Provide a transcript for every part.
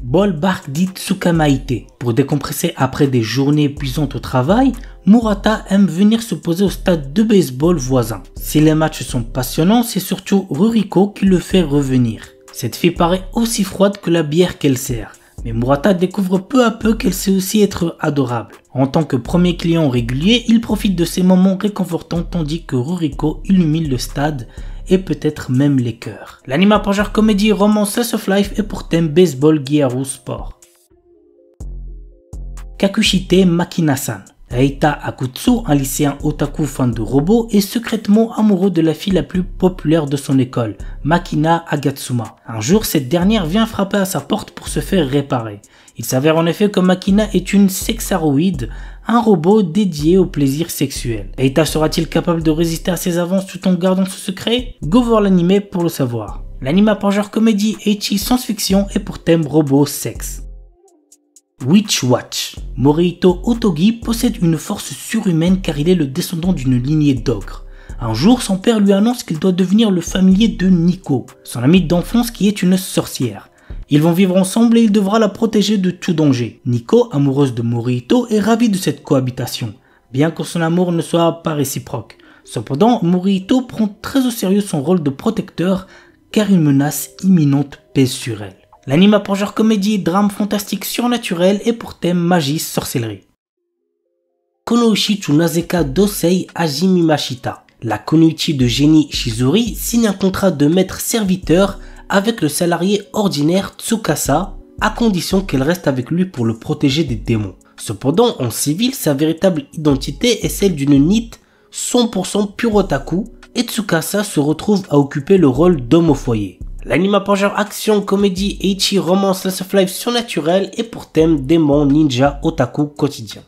Ballpark dit Tsukamaite. Pour décompresser après des journées épuisantes au travail, Murata aime venir se poser au stade de baseball voisin. Si les matchs sont passionnants, c'est surtout Ruriko qui le fait revenir. Cette fille paraît aussi froide que la bière qu'elle sert, mais Murata découvre peu à peu qu'elle sait aussi être adorable. En tant que premier client régulier, il profite de ces moments réconfortants tandis que Ruriko illumine le stade et peut-être même les cœurs. L'anime à genre comédie, romance, slice of life et pour thème baseball, Gyaru sport. Kakushite Makina-san. Eita Akutsu, un lycéen otaku fan de robots, est secrètement amoureux de la fille la plus populaire de son école, Makina Agatsuma. Un jour, cette dernière vient frapper à sa porte pour se faire réparer. Il s'avère en effet que Makina est une sexaroïde, un robot dédié au plaisir sexuel. Eita sera-t-il capable de résister à ses avances tout en gardant ce secret? Go voir l'anime pour le savoir. L'anime à genre comédie, ecchi, science-fiction et pour thème robot sexe. Witch Watch. Morihito Otogi possède une force surhumaine car il est le descendant d'une lignée d'ogres. Un jour, son père lui annonce qu'il doit devenir le familier de Nico, son amie d'enfance qui est une sorcière. Ils vont vivre ensemble et il devra la protéger de tout danger. Nico, amoureuse de Morihito, est ravie de cette cohabitation, bien que son amour ne soit pas réciproque. Cependant, Morihito prend très au sérieux son rôle de protecteur car une menace imminente pèse sur elle. L'anime a pour genre comédie, drame fantastique surnaturel et pour thème magie, sorcellerie. Konoichi Tsunazeka Dosei Hajime Mashita. La Kunoichi de génie Shizuri signe un contrat de maître-serviteur avec le salarié ordinaire Tsukasa, à condition qu'elle reste avec lui pour le protéger des démons. Cependant, en civil, sa véritable identité est celle d'une NEET 100% pure otaku, et Tsukasa se retrouve à occuper le rôle d'homme au foyer. L'anime a pour genre action, comédie, ecchi, romance, slice of life surnaturel et pour thème démon, ninja, otaku quotidien.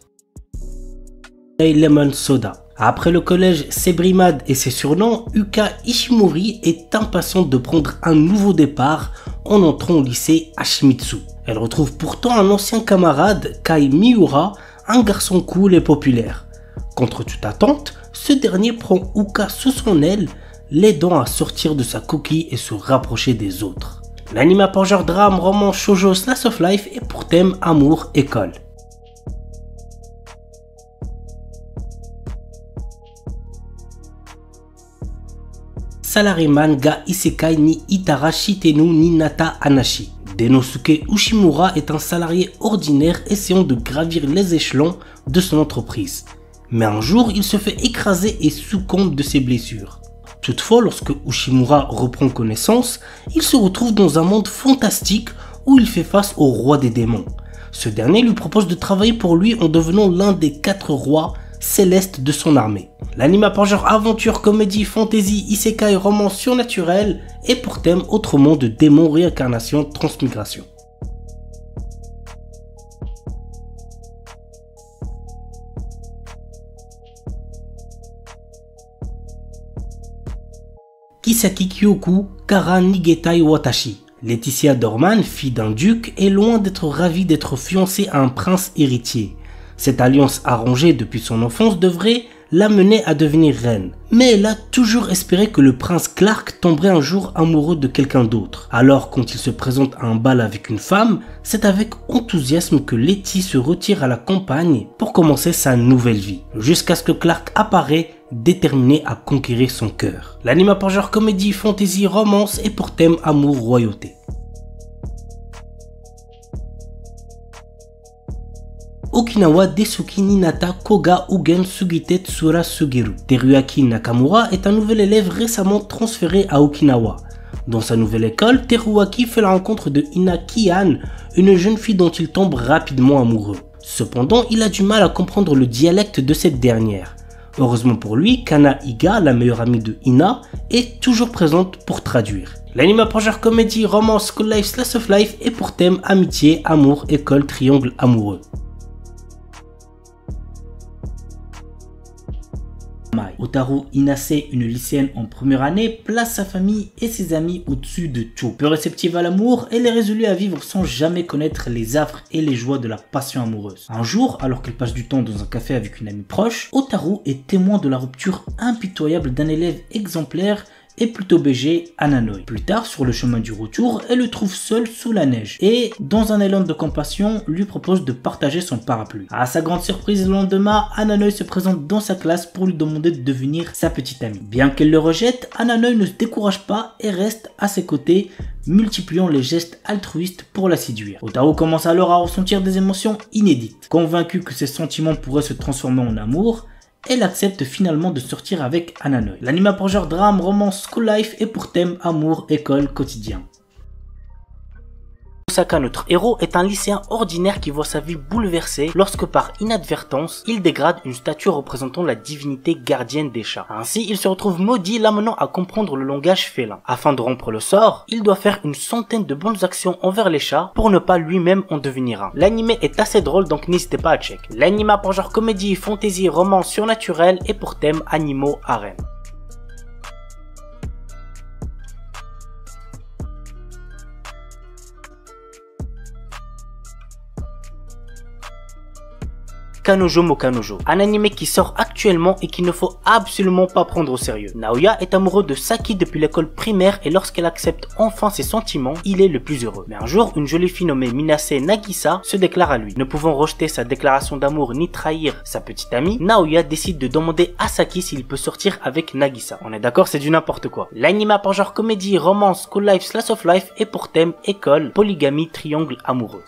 Lemon Soda. Après le collège Sebrimad et ses surnoms, Yuka Ishimori est impatiente de prendre un nouveau départ en entrant au lycée Hashimitsu. Elle retrouve pourtant un ancien camarade, Kai Miura, un garçon cool et populaire. Contre toute attente, ce dernier prend Yuka sous son aile, l'aidant à sortir de sa coquille et se rapprocher des autres. L'anime a pour genre drame, roman, shoujo, slice of life et pour thème amour, école. Salaryman ga Isekai ni Itara Shitenu ni Nata Anashi. Denosuke Ushimura est un salarié ordinaire essayant de gravir les échelons de son entreprise. Mais un jour, il se fait écraser et succombe de ses blessures. Toutefois, lorsque Ushimura reprend connaissance, il se retrouve dans un monde fantastique où il fait face au roi des démons. Ce dernier lui propose de travailler pour lui en devenant l'un des 4 rois célestes de son armée. L'anime a pour genre aventure, comédie, fantasy, isekai, roman surnaturel et pour thème autre monde de démons, réincarnation, transmigration. Kisaki Kyoku Kara Nigetai Watashi. Laetitia Dorman, fille d'un duc, est loin d'être ravie d'être fiancée à un prince héritier. Cette alliance arrangée depuis son enfance devrait l'amener à devenir reine. Mais elle a toujours espéré que le prince Clark tomberait un jour amoureux de quelqu'un d'autre. Alors quand il se présente à un bal avec une femme, c'est avec enthousiasme que Letty se retire à la campagne pour commencer sa nouvelle vie. Jusqu'à ce que Clark apparaît, déterminé à conquérir son cœur. L'anime a pour genre comédie, fantasy, romance et pour thème amour, royauté. Okinawa Desuki Ninata Koga Ugen Sugite Tsura Sugiru. Teruaki Nakamura est un nouvel élève récemment transféré à Okinawa. Dans sa nouvelle école, Teruaki fait la rencontre de Ina Kian, une jeune fille dont il tombe rapidement amoureux. Cependant, il a du mal à comprendre le dialecte de cette dernière. Heureusement pour lui, Kana Iga, la meilleure amie de Ina, est toujours présente pour traduire. L'anime a pour genre comédie, romance, school life, slice of life et pour thème amitié, amour, école, triangle amoureux. Mai. Otaru Inase, une lycéenne en première année, place sa famille et ses amis au-dessus de tout. Peu réceptive à l'amour, elle est résolue à vivre sans jamais connaître les affres et les joies de la passion amoureuse. Un jour, alors qu'elle passe du temps dans un café avec une amie proche, Otaru est témoin de la rupture impitoyable d'un élève exemplaire et plutôt BG, Ananoi. Plus tard, sur le chemin du retour, elle le trouve seul sous la neige et, dans un élan de compassion, lui propose de partager son parapluie. À sa grande surprise, le lendemain, Ananoi se présente dans sa classe pour lui demander de devenir sa petite amie. Bien qu'elle le rejette, Ananoi ne se décourage pas et reste à ses côtés, multipliant les gestes altruistes pour la séduire. Otaru commence alors à ressentir des émotions inédites. Convaincue que ses sentiments pourraient se transformer en amour, elle accepte finalement de sortir avec Ananoi. L'anime a pour genre drame, romance, school life et pour thème amour, école, quotidien. Osaka, notre héros, est un lycéen ordinaire qui voit sa vie bouleversée lorsque par inadvertance, il dégrade une statue représentant la divinité gardienne des chats. Ainsi, il se retrouve maudit, l'amenant à comprendre le langage félin. Afin de rompre le sort, il doit faire une centaine de bonnes actions envers les chats pour ne pas lui-même en devenir un. L'anime est assez drôle, donc n'hésitez pas à check. L'anime a pour genre comédie, fantasy, romance surnaturel et pour thème animaux, harem. Kanojo mo Kanojo, un anime qui sort actuellement et qu'il ne faut absolument pas prendre au sérieux. Naoya est amoureux de Saki depuis l'école primaire et lorsqu'elle accepte enfin ses sentiments, il est le plus heureux. Mais un jour, une jolie fille nommée Minase Nagisa se déclare à lui. Ne pouvant rejeter sa déclaration d'amour ni trahir sa petite amie, Naoya décide de demander à Saki s'il peut sortir avec Nagisa. On est d'accord, c'est du n'importe quoi. L'anime a pour genre comédie, romance, school life, slice of life et pour thème école, polygamie, triangle amoureux.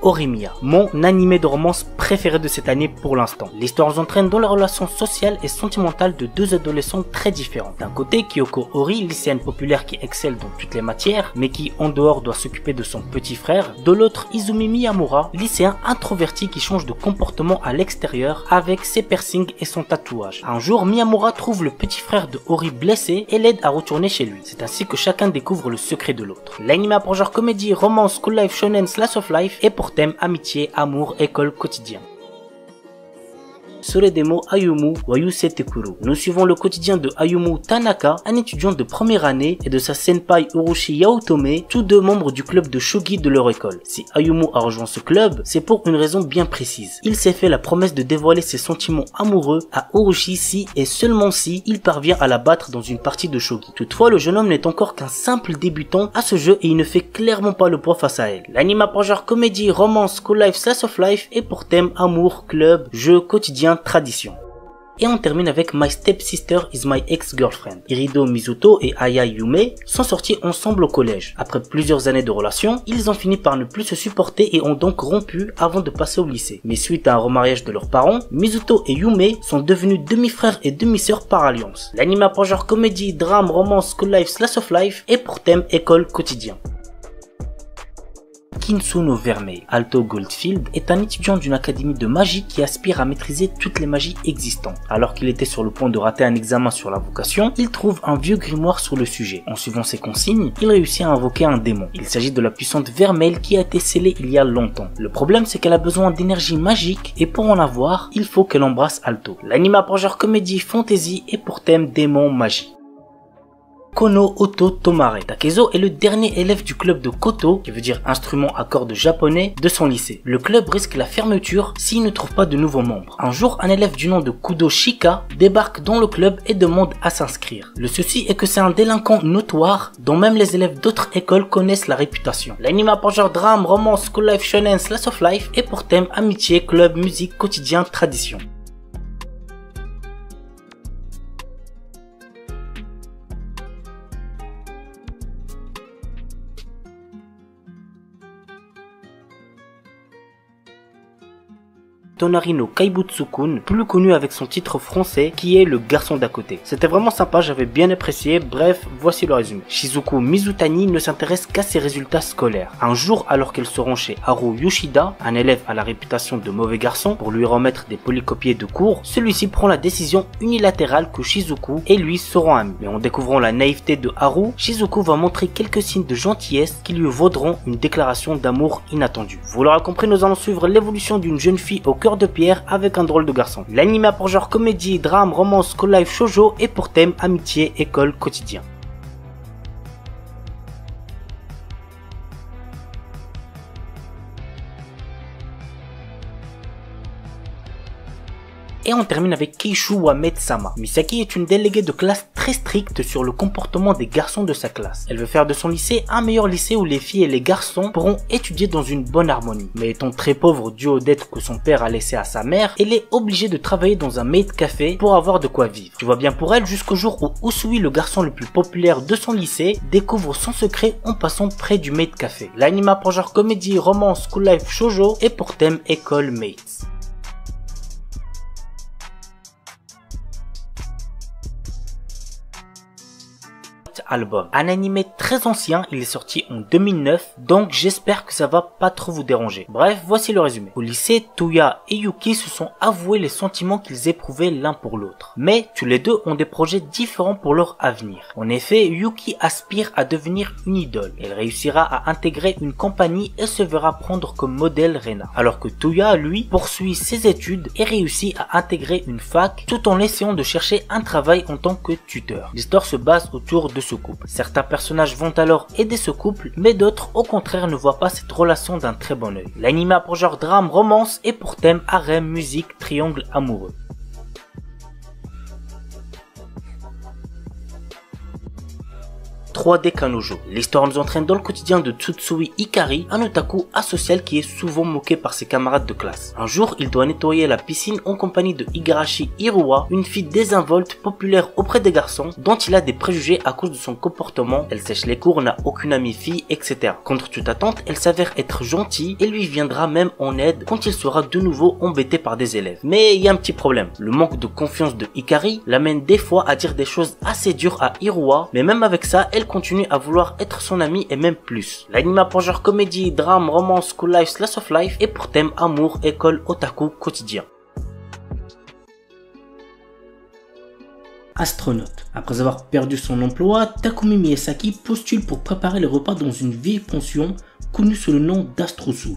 Horimiya, mon animé de romance préféré de cette année pour l'instant. L'histoire nous entraîne dans la relation sociale et sentimentale de deux adolescents très différents. D'un côté, Kyoko Ori, lycéenne populaire qui excelle dans toutes les matières, mais qui en dehors doit s'occuper de son petit frère. De l'autre, Izumi Miyamura, lycéen introverti qui change de comportement à l'extérieur avec ses piercings et son tatouage. Un jour, Miyamura trouve le petit frère de Ori blessé et l'aide à retourner chez lui. C'est ainsi que chacun découvre le secret de l'autre. L'anime a pour genre comédie, romance, school life, shonen, slice of life et pour thème amitié, amour, école, quotidien. Soredemo Ayumu wa Yusei Tekuru. Nous suivons le quotidien de Ayumu Tanaka, un étudiant de première année, et de sa senpai Urushi Yaotome, tous deux membres du club de shogi de leur école. Si Ayumu a rejoint ce club, c'est pour une raison bien précise. Il s'est fait la promesse de dévoiler ses sentiments amoureux à Urushi si et seulement si il parvient à la battre dans une partie de shogi. Toutefois, le jeune homme n'est encore qu'un simple débutant à ce jeu et il ne fait clairement pas le poids face à elle. L'anime a pour genre comédie, romance, school life, slice of life et pour thème amour, club, jeu, quotidien, tradition. Et on termine avec My Stepsister is My Ex-Girlfriend. Irido Mizuto et Aya Yume sont sortis ensemble au collège. Après plusieurs années de relation, ils ont fini par ne plus se supporter et ont donc rompu avant de passer au lycée. Mais suite à un remariage de leurs parents, Mizuto et Yume sont devenus demi-frères et demi-sœurs par alliance. L'anime a pour genre comédie, drame, romance, school life, slice of life et pour thème école, quotidien. Kinsuno Vermeil, Alto Goldfield, est un étudiant d'une académie de magie qui aspire à maîtriser toutes les magies existantes. Alors qu'il était sur le point de rater un examen sur la vocation, il trouve un vieux grimoire sur le sujet. En suivant ses consignes, il réussit à invoquer un démon. Il s'agit de la puissante Vermeil qui a été scellée il y a longtemps. Le problème, c'est qu'elle a besoin d'énergie magique et pour en avoir, il faut qu'elle embrasse Alto. L'anime a pour genre comédie, fantasy et pour thème démon magie. Kono Oto Tomare. Takezo est le dernier élève du club de koto, qui veut dire instrument à cordes japonais, de son lycée. Le club risque la fermeture s'il ne trouve pas de nouveaux membres. Un jour, un élève du nom de Kudo Shika débarque dans le club et demande à s'inscrire. Le souci est que c'est un délinquant notoire dont même les élèves d'autres écoles connaissent la réputation. L'anime a pour genre drame, romance, school life, shonen, slice of life et pour thème amitié, club, musique, quotidien, tradition. Tonari no Kaibutsu-kun, plus connu avec son titre français qui est Le garçon d'à côté. C'était vraiment sympa, j'avais bien apprécié, bref, voici le résumé. Shizuku Mizutani ne s'intéresse qu'à ses résultats scolaires. Un jour, alors qu'elle se rend chez Haru Yoshida, un élève à la réputation de mauvais garçon, pour lui remettre des polycopiés de cours, celui-ci prend la décision unilatérale que Shizuku et lui seront amis. Mais en découvrant la naïveté de Haru, Shizuku va montrer quelques signes de gentillesse qui lui vaudront une déclaration d'amour inattendue. Vous l'aurez compris, nous allons suivre l'évolution d'une jeune fille au cœur de pierre avec un drôle de garçon. L'anime a pour genre comédie, drame, romance, school life, shoujo et pour thème amitié, école, quotidien. Et on termine avec Keishu Wamed-sama. Misaki est une déléguée de classe très stricte sur le comportement des garçons de sa classe. Elle veut faire de son lycée un meilleur lycée où les filles et les garçons pourront étudier dans une bonne harmonie. Mais étant très pauvre dû aux dettes que son père a laissées à sa mère, elle est obligée de travailler dans un maid café pour avoir de quoi vivre. Tu vois bien pour elle jusqu'au jour où Usui, le garçon le plus populaire de son lycée, découvre son secret en passant près du maid café. L'anime pour genre comédie, romance, school life, shoujo et pour thème école mates. Album. Un animé très ancien, il est sorti en 2009, donc j'espère que ça va pas trop vous déranger. Bref, voici le résumé. Au lycée, Tuya et Yuki se sont avoués les sentiments qu'ils éprouvaient l'un pour l'autre. Mais tous les deux ont des projets différents pour leur avenir. En effet, Yuki aspire à devenir une idole. Elle réussira à intégrer une compagnie et se verra prendre comme modèle Rena. Alors que Tuya, lui, poursuit ses études et réussit à intégrer une fac tout en essayant de chercher un travail en tant que tuteur. L'histoire se base autour de ce couple. Certains personnages vont alors aider ce couple, mais d'autres au contraire ne voient pas cette relation d'un très bon œil. L'anime a pour genre drame, romance et pour thème harem, musique, triangle amoureux. 3D Kanojo. L'histoire nous entraîne dans le quotidien de Tsutsui Hikari, un otaku asocial qui est souvent moqué par ses camarades de classe. Un jour, il doit nettoyer la piscine en compagnie de Igarashi Hiruwa, une fille désinvolte, populaire auprès des garçons, dont il a des préjugés à cause de son comportement. Elle sèche les cours, n'a aucune amie fille, etc. Contre toute attente, elle s'avère être gentille et lui viendra même en aide quand il sera de nouveau embêté par des élèves. Mais il y a un petit problème. Le manque de confiance de Hikari l'amène des fois à dire des choses assez dures à Hiruwa, mais même avec ça, elle continue à vouloir être son amie et même plus. L'anime pour genre comédie, drame, romance, school life, slice of life et pour thème amour, école, otaku, quotidien. Astronaute. Après avoir perdu son emploi, Takumi Miyazaki postule pour préparer les repas dans une vieille pension connue sous le nom d'Astrosu.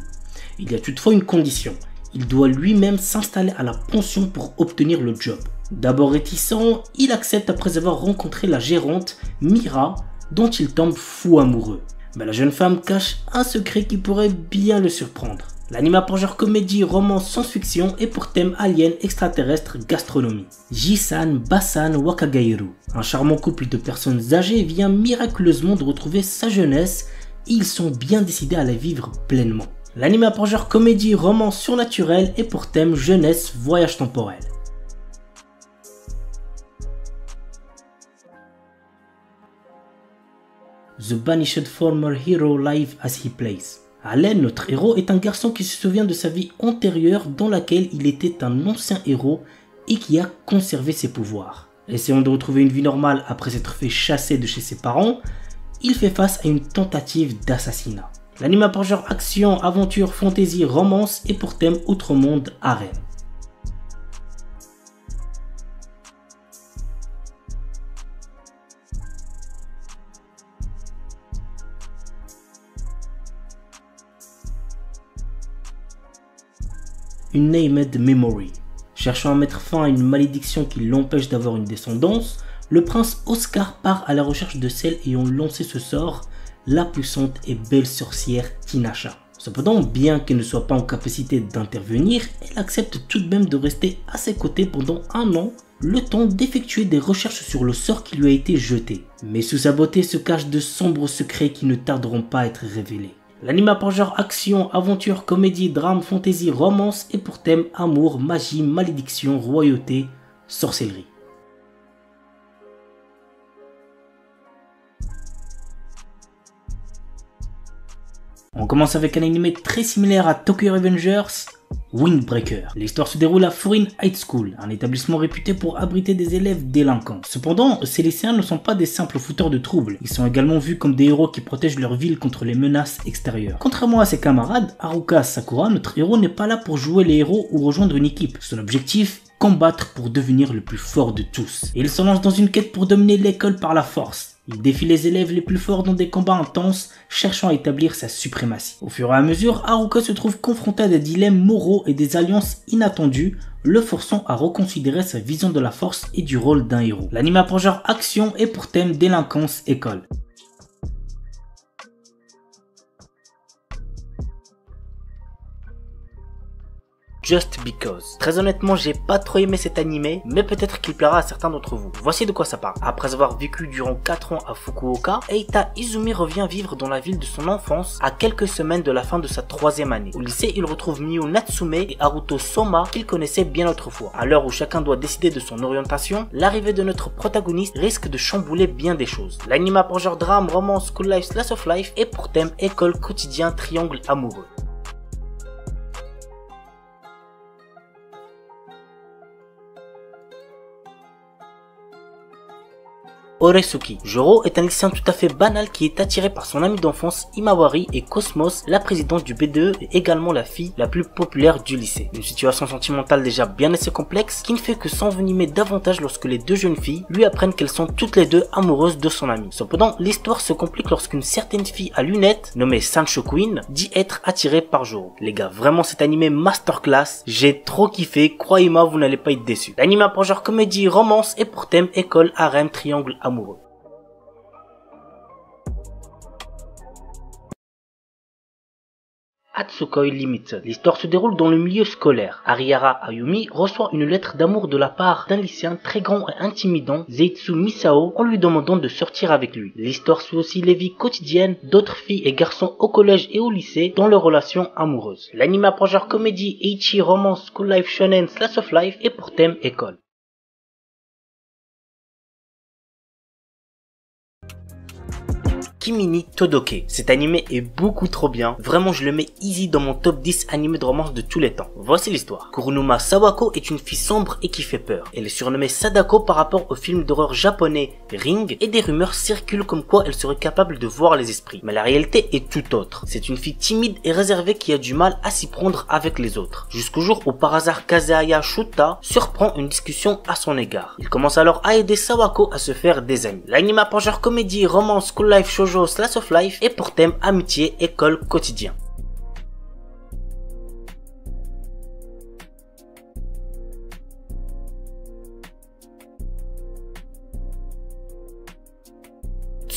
Il y a toutefois une condition. Il doit lui-même s'installer à la pension pour obtenir le job. D'abord réticent, il accepte après avoir rencontré la gérante, Mira, dont il tombe fou amoureux. Mais la jeune femme cache un secret qui pourrait bien le surprendre. L'anime pour genre comédie, romance, science-fiction et pour thème alien, extraterrestre, gastronomie. Jisan, Basan, Wakagairu. Un charmant couple de personnes âgées vient miraculeusement de retrouver sa jeunesse et ils sont bien décidés à la vivre pleinement. L'anime pour genre comédie, romance surnaturelle et pour thème jeunesse, voyage temporel. The Banished Former Hero Live as He Plays. Allen, notre héros, est un garçon qui se souvient de sa vie antérieure dans laquelle il était un ancien héros et qui a conservé ses pouvoirs. Essayant de retrouver une vie normale après s'être fait chasser de chez ses parents, il fait face à une tentative d'assassinat. L'anime pour genre action, aventure, fantasy, romance et pour thème outre-monde, harem. Une Named Memory. Cherchant à mettre fin à une malédiction qui l'empêche d'avoir une descendance, le prince Oscar part à la recherche de celle ayant lancé ce sort, la puissante et belle sorcière Tinasha. Cependant, bien qu'elle ne soit pas en capacité d'intervenir, elle accepte tout de même de rester à ses côtés pendant un an, le temps d'effectuer des recherches sur le sort qui lui a été jeté. Mais sous sa beauté se cachent de sombres secrets qui ne tarderont pas à être révélés. L'anime pour genre action, aventure, comédie, drame, fantasy, romance et pour thème amour, magie, malédiction, royauté, sorcellerie. On commence avec un anime très similaire à Tokyo Revengers, Windbreaker. L'histoire se déroule à Furin High School, un établissement réputé pour abriter des élèves délinquants. Cependant, ces lycéens ne sont pas des simples fouteurs de troubles, ils sont également vus comme des héros qui protègent leur ville contre les menaces extérieures. Contrairement à ses camarades, Haruka Sakura, notre héros n'est pas là pour jouer les héros ou rejoindre une équipe. Son objectif, combattre pour devenir le plus fort de tous. Et il se lance dans une quête pour dominer l'école par la force. Il défie les élèves les plus forts dans des combats intenses, cherchant à établir sa suprématie. Au fur et à mesure, Haruka se trouve confronté à des dilemmes moraux et des alliances inattendues, le forçant à reconsidérer sa vision de la force et du rôle d'un héros. L'anime a pour genre action et pour thème délinquance école. Just Because. Très honnêtement, j'ai pas trop aimé cet animé, mais peut-être qu'il plaira à certains d'entre vous. Voici de quoi ça parle. Après avoir vécu durant 4 ans à Fukuoka, Eita Izumi revient vivre dans la ville de son enfance à quelques semaines de la fin de sa 3e année. Au lycée, il retrouve Miyu Natsume et Haruto Soma qu'il connaissait bien autrefois. À l'heure où chacun doit décider de son orientation, l'arrivée de notre protagoniste risque de chambouler bien des choses. L'anime a pour genre drame, romance, school life, slice of life et pour thème école, quotidien, triangle amoureux. Oresuki. Joro est un lycéen tout à fait banal qui est attiré par son ami d'enfance Imawari et Cosmos, la présidente du BDE et également la fille la plus populaire du lycée. Une situation sentimentale déjà bien assez complexe qui ne fait que s'envenimer davantage lorsque les deux jeunes filles lui apprennent qu'elles sont toutes les deux amoureuses de son ami. Cependant, l'histoire se complique lorsqu'une certaine fille à lunettes, nommée Sancho Queen, dit être attirée par Joro. Les gars, vraiment cet animé masterclass, j'ai trop kiffé, croyez-moi vous n'allez pas être déçus. L'anime a pour genre comédie, romance et pour thème école, harem, triangle amoureux. Hatsukoi Limited. L'histoire se déroule dans le milieu scolaire. Arihara Ayumi reçoit une lettre d'amour de la part d'un lycéen très grand et intimidant, Zeitsu Misao, en lui demandant de sortir avec lui. L'histoire suit aussi les vies quotidiennes d'autres filles et garçons au collège et au lycée dans leurs relations amoureuses. L'anime a pour genre comédie, ecchi, romance, school life, shonen, slice of life et pour thème école. Kimi Todoke. Cet animé est beaucoup trop bien, vraiment je le mets easy dans mon top 10 animés de romance de tous les temps. Voici l'histoire. Kurunuma Sawako est une fille sombre et qui fait peur. Elle est surnommée Sadako par rapport au film d'horreur japonais Ring et des rumeurs circulent comme quoi elle serait capable de voir les esprits. Mais la réalité est tout autre. C'est une fille timide et réservée qui a du mal à s'y prendre avec les autres. Jusqu'au jour où par hasard Kazaya Shuta surprend une discussion à son égard. Il commence alors à aider Sawako à se faire des amis. L'anime a pour genre comédie, romance, school life, shoujo, slice of life et pour thème amitié, école, quotidien.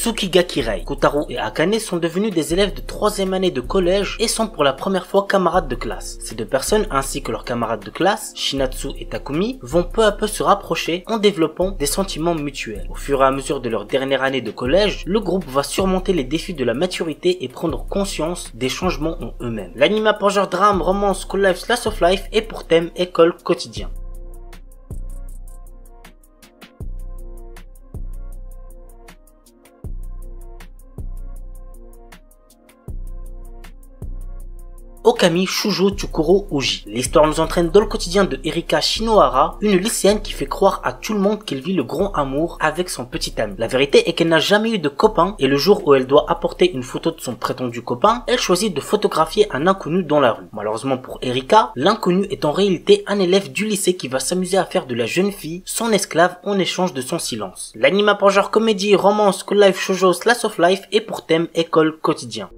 Tsukigaki Rei. Kotaro et Akane sont devenus des élèves de 3e année de collège et sont pour la première fois camarades de classe. Ces deux personnes ainsi que leurs camarades de classe, Shinatsu et Takumi, vont peu à peu se rapprocher en développant des sentiments mutuels. Au fur et à mesure de leur dernière année de collège, le groupe va surmonter les défis de la maturité et prendre conscience des changements en eux-mêmes. L'anime a pour genre drame, romance, school life, slice of life et pour thème école, quotidien. Okami Shujo Tsukuro Oji. L'histoire nous entraîne dans le quotidien de Erika Shinohara, une lycéenne qui fait croire à tout le monde qu'elle vit le grand amour avec son petit ami. La vérité est qu'elle n'a jamais eu de copain et le jour où elle doit apporter une photo de son prétendu copain, elle choisit de photographier un inconnu dans la rue. Malheureusement pour Erika, l'inconnu est en réalité un élève du lycée qui va s'amuser à faire de la jeune fille son esclave en échange de son silence. L'anime a pour genre comédie, romance, school life, shoujo, slice of life et pour thème école, quotidien.